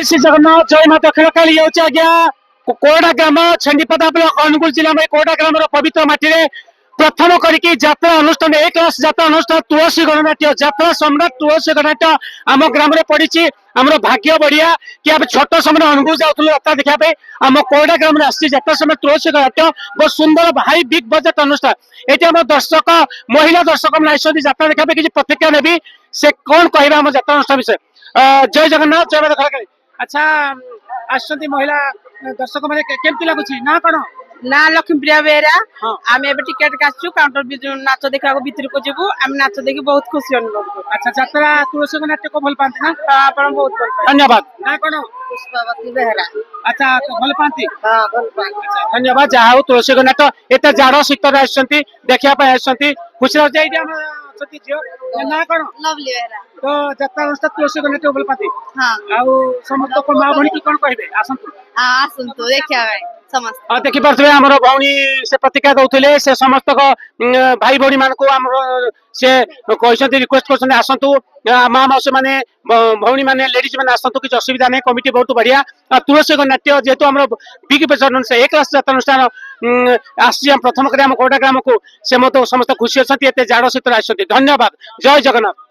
श्री जगन्नाथ जय माता खेलकाली आज्ञा कोरडा ग्राम छेंडीपदा ब्लॉक अनुगुल जिला में कोरडा ग्राम पवित्र माटी प्रथम करके यात्रा अनुष्ठान एक यात्रा अनुष्ठान तुलसी गणनाट्य यात्रा सम्राट तुलसी गणनाट्य आम ग्राम में पड़ी आम भाग्य बढ़िया कि आप छोट समय अनुगुल जाऊँ यात्रा देखा आम कोरडा ग्राम में आत्रा समय तुलसी गणनाट्य बहुत सुंदर भाई बिग बजेट अनुष्ठान ये आम दर्शक महिला दर्शक मैंने यात्रा देखा किसी प्रतिक्रिया नेबी से कौन कह आम यात्रा अनुष्ठान विषय जय जगन्नाथ जय माता खेलकाली। अच्छा आसछंती महिला दर्शक मैंने केमती लगुच ना कौन ना लक्ष्मीप्रिया बेहरा हाँ। आम ए टिकेट काटू काउंटर नाच देखा भितर को जीवु आम नाच देखी बहुत खुशी अनुभव करूँ। अच्छा यात्रा तुलसी नाट्य को भल पाती ना आप बहुत भल पाए। धन्यवाद ना कौन पुष्पावती बेहरा अच्छा भल पाती हाँ भल पाए। अच्छा धन्यवाद जहाँ हूँ तुलसी नाट्य एत जाड़ शीतर देखा खुशी लगे झील ना कौन लवली बेहरा तो यात्रा अनुष्ठान तुलसी नाट्य भल पाती हाँ आउ समस्त को माँ भणी कौन कहे आसतु हाँ आसतु देखा समस्त देखिपे आम भौणी से प्रतिक्रिया दौले से समस्त भाई भौणी मान से कहते रिक्वेस्ट कर आसतु माँ मौसी मैंने भौणी मैंने लेडीज मैंने आसतु किसी असुविधा नहीं कमिटी बहुत बढ़िया तुलसी नाट्य जेहेतु आम बिग बजट से एक यात्रा अनुष्ठान आम प्रथम आम कोरडा ग्राम को से समस्त खुशी अच्छा जाड़ शीतर आसती। धन्यवाद जय जगन्नाथ।